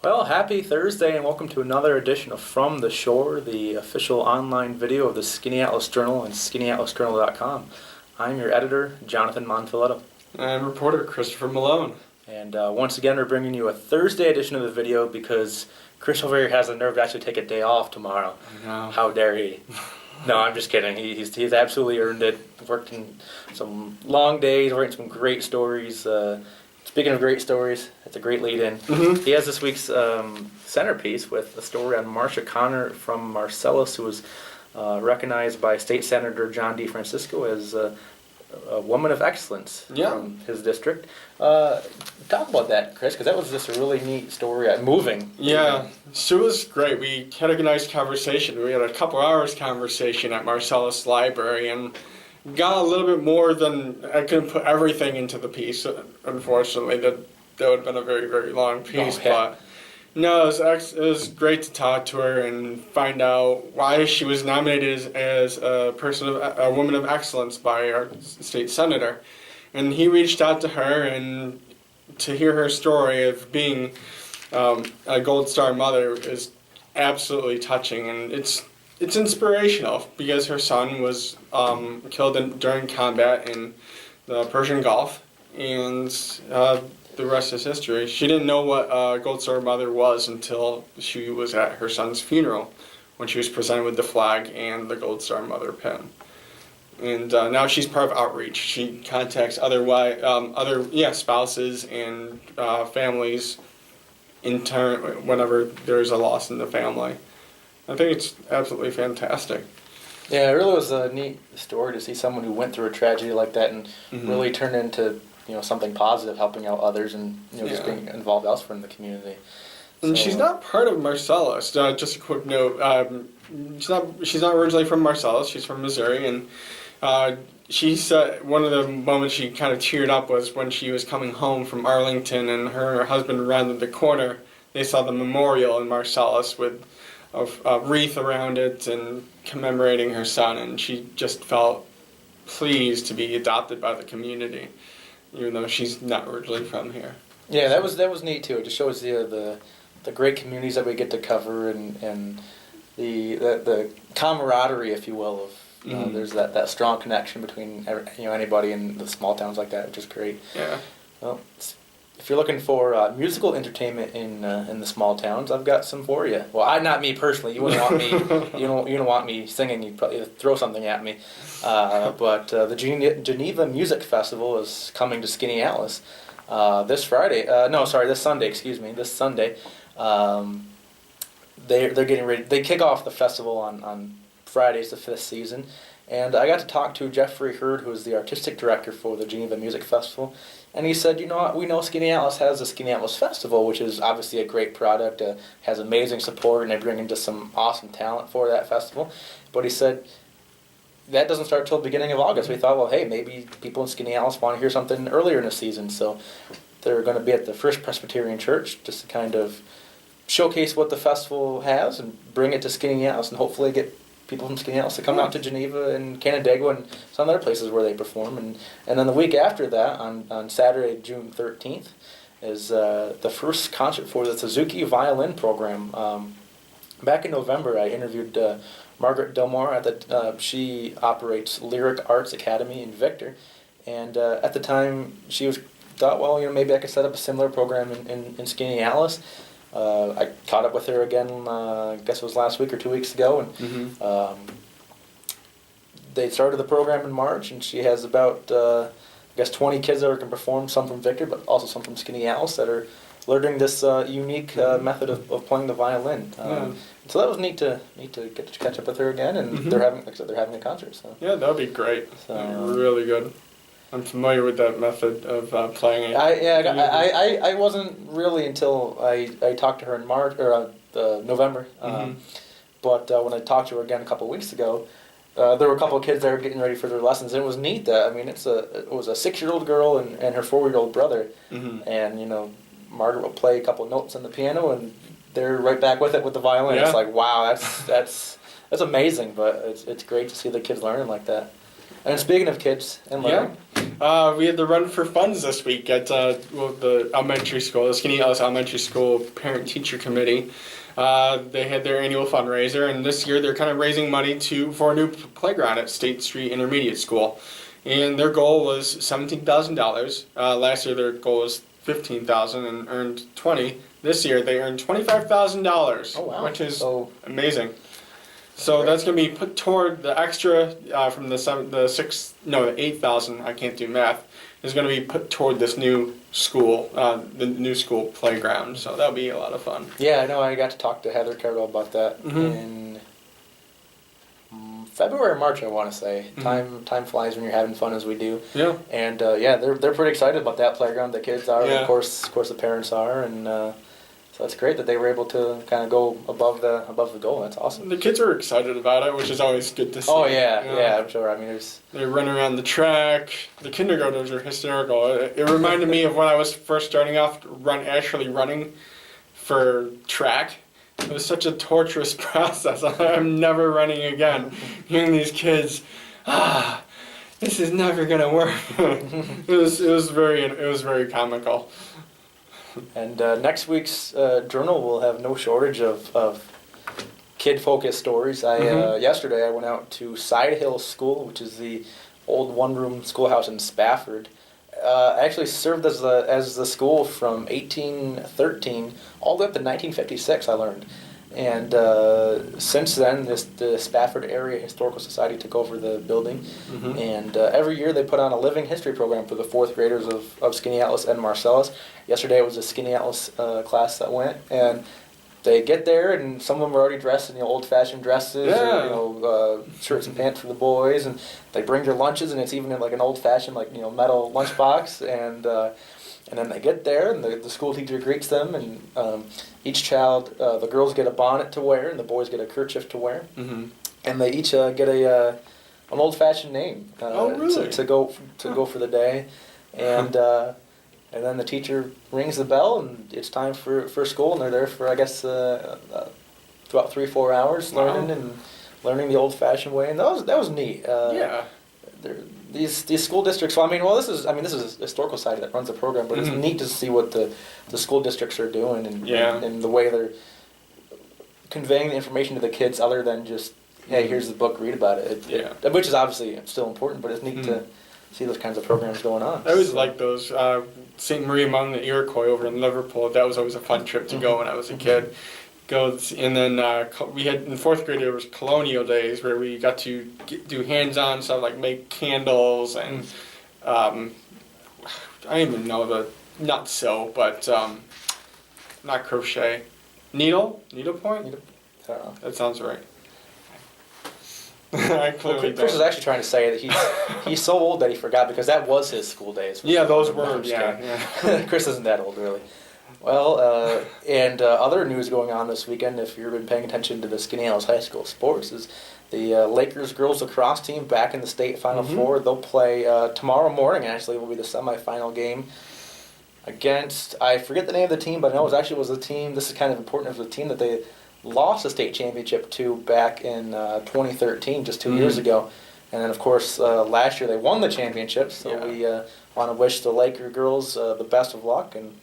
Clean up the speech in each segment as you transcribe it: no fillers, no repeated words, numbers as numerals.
Well, happy Thursday and welcome to another edition of From the Shore, the official online video of the Skaneateles Journal and Skaneatelesjournal.com. I'm your editor, Jonathan Monfiletto. And reporter Christopher Malone. And once again, we're bringing you a Thursday edition of the video because Christopher here has the nerve to actually take a day off tomorrow. I know. How dare he? No, I'm just kidding. He's absolutely earned it. Worked in some long days, writing some great stories. Speaking of great stories, it's a great lead-in. Mm-hmm. He has this week's centerpiece with a story on Marcia Connor from Marcellus, who was recognized by State Senator John D. Francisco as a woman of excellence from his district. Talk about that, Chris, because that was just a really neat story. Moving. Yeah, she was great. We had a nice conversation. We had a couple hours conversation at Marcellus Library and got a little bit more than I couldn't put everything into the piece. Unfortunately, that would have been a very, very long piece. But no, it was great to talk to her and find out why she was nominated as a woman of excellence by our state senator. And he reached out to her, and to hear her story of being a Gold Star mother is absolutely touching, and it's inspirational because her son was killed during combat in the Persian Gulf, and the rest is history. She didn't know what a Gold Star mother was until she was at her son's funeral, when she was presented with the flag and the Gold Star mother pin. And now she's part of outreach. She contacts other spouses and families in turn whenever there's a loss in the family. I think it's absolutely fantastic. Yeah, it really was a neat story to see someone who went through a tragedy like that and really turned into something positive, helping out others and just being involved elsewhere in the community. And she's not part of Marcellus. Just a quick note: she's not originally from Marcellus. She's from Missouri, and she said one of the moments she kind of teared up was when she was coming home from Arlington, and her and her husband rounded the corner. They saw the memorial in Marcellus with a wreath around it and commemorating her son, and she just felt pleased to be adopted by the community, even though she's not originally from here. Yeah, that was neat too. It just shows the great communities that we get to cover and the camaraderie, if you will, of there's that strong connection between anybody in the small towns like that, which is great. Yeah. Well, if you're looking for musical entertainment in the small towns, I've got some for you. Well, not me personally. You wouldn't want me. you don't want me singing. You'd probably throw something at me. But the Geneva Music Festival is coming to Skaneateles this Friday. This Sunday. Excuse me, this Sunday. They're getting ready. They kick off the festival on Friday's the 5th season, and I got to talk to Jeffrey Hurd, who is the artistic director for the Geneva Music Festival, and he said, we know Skaneateles has the Skaneateles Festival, which is obviously a great product, has amazing support, and they bring in just some awesome talent for that festival, but he said that doesn't start till the beginning of August. We thought, well, hey, maybe people in Skaneateles want to hear something earlier in the season, so they're going to be at the First Presbyterian Church just to kind of showcase what the festival has and bring it to Skaneateles and hopefully get people from Skaneateles to come out to Geneva and Canandaigua and some other places where they perform. And then the week after that, on Saturday, June 13th, is the first concert for the Suzuki Violin Program. Back in November, I interviewed Margaret Delmore. She operates Lyric Arts Academy in Victor. And at the time, she thought, well, maybe I could set up a similar program in Skaneateles. I caught up with her again, I guess it was last week or 2 weeks ago, and they started the program in March, and she has about, 20 kids that can perform, some from Victor, but also some from Skaneateles that are learning this unique method of playing the violin. So that was neat to get to catch up with her again, and they're having a concert. So. Yeah, that would be great. So, really good. I'm familiar with that method of playing it. I wasn't really until I talked to her in March or November. But when I talked to her again a couple of weeks ago, there were a couple of kids that were getting ready for their lessons, and it was neat that it was a 6-year-old girl and her 4-year-old brother, and Margaret will play a couple of notes on the piano, and they're right back with it with the violin. Yeah. It's like, wow, that's amazing, but it's great to see the kids learning like that. And speaking of kids and learning, We had the Run for Funds this week at the elementary school, the Skaneateles Elementary School Parent-Teacher Committee. They had their annual fundraiser, and this year they're kind of raising money for a new playground at State Street Intermediate School. And their goal was $17,000. Last year their goal was $15,000 and earned $20,000. This year they earned $25,000, which is amazing. So that's going to be put toward the extra from the 8,000. I can't do math. Is going to be put toward this new school, the new school playground. So that'll be a lot of fun. Yeah, I know. I got to talk to Heather Carroll about that in February or March, I want to say. Time flies when you're having fun, as we do. Yeah. And they're pretty excited about that playground. The kids are, Yeah. of course, the parents are, and so it's great that they were able to kind of go above the goal. That's awesome. The kids are excited about it, which is always good to see. Oh yeah, I'm sure. I mean, they run around the track. The kindergartners are hysterical. It reminded me of when I was first starting off actually running for track. It was such a torturous process. I'm never running again. Hearing these kids, this is never gonna work. It was very comical. And next week's journal will have no shortage of kid-focused stories. Yesterday I went out to Side Hill School, which is the old one-room schoolhouse in Spafford. Actually served as the school from 1813 all the way up to 1956, I learned. And since then, the Spafford Area Historical Society took over the building. And every year they put on a living history program for the fourth graders of Skaneateles and Marcellus. Yesterday it was a Skaneateles class that went, and they get there, and some of them are already dressed in old-fashioned dresses, or shirts and pants for the boys, and they bring their lunches, and it's even in like an old-fashioned metal lunchbox, and then they get there, and the school teacher greets them, and each child, the girls get a bonnet to wear, and the boys get a kerchief to wear, and they each get an old-fashioned name to go for the day, and then the teacher rings the bell, and it's time for school, and they're there for, I guess, about 3-4 hours learning the old-fashioned way, and that was neat. These school districts. Well, this is a historical society that runs the program, but it's neat to see what the school districts are doing and the way they're conveying the information to the kids, other than just, hey, here's the book, read about it. Which is obviously still important, but it's neat to see those kinds of programs going on. I always liked those. St. Marie among the Iroquois over in Liverpool. That was always a fun trip to go when I was a kid. And then we had in fourth grade, there was colonial days where we got to do hands-on stuff like make candles and I don't even know not crochet, needlepoint. That sounds right. Chris is actually trying to say that he's so old that he forgot, because that was his school days. Yeah, those were. Yeah. Chris isn't that old, really. Well, and other news going on this weekend, if you've been paying attention to the Skaneateles High School sports, is the Lakers girls lacrosse team back in the state Final Four. They'll play tomorrow morning, actually, will be the semifinal game against, I forget the name of the team, but I know it was a team, this is kind of important, it was a team that they lost the state championship to back in 2013, just 2 years ago. And then, of course, last year they won the championship, so we want to wish the Laker girls the best of luck, and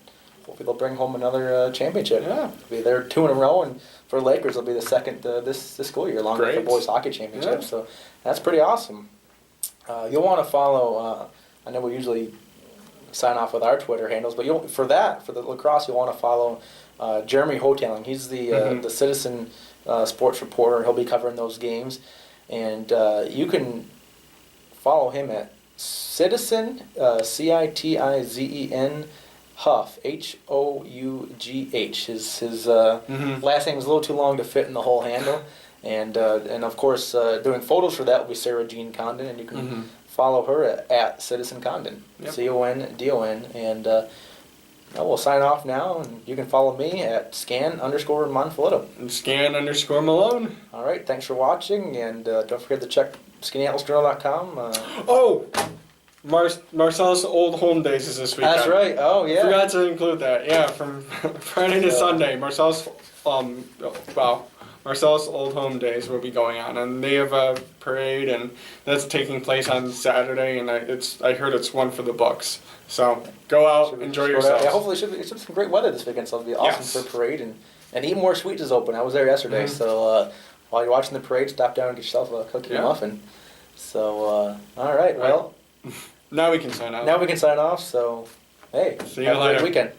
hopefully they'll bring home another championship. Yeah. They're 2 in a row, and for Lakers, it'll be the second this school year, along with the boys hockey championship. So that's pretty awesome. You'll want to follow, I know we usually sign off with our Twitter handles, but for the lacrosse, you'll want to follow Jeremy Hoteling. He's the Citizen sports reporter. He'll be covering those games. And you can follow him at Citizen, Citizen Huff, Hough. His last name is a little too long to fit in the whole handle. And of course, doing photos for that will be Sarah Jean Condon, and you can follow her at Citizen Condon, CONDON. And we'll sign off now, and you can follow me at _Monfiletto. And _Malone. All right, thanks for watching, and don't forget to check SkaneatelesJournal.com. Marcellus Old Home Days is this weekend. That's right. Oh, yeah. Forgot to include that. Yeah, from Friday to Sunday. Marcellus, Marcellus Old Home Days will be going on, and they have a parade, and that's taking place on Saturday, and I heard it's one for the books. So go out, enjoy yourselves. Yeah, hopefully it should be some great weather this weekend, so it'll be awesome Yes. for a parade. And Eat More Sweets is open. I was there yesterday, so while you're watching the parade, stop down and get yourself a cookie and muffin. So, all right, well. Now we can sign out. Now we can sign off, so hey, See you have a later. great weekend.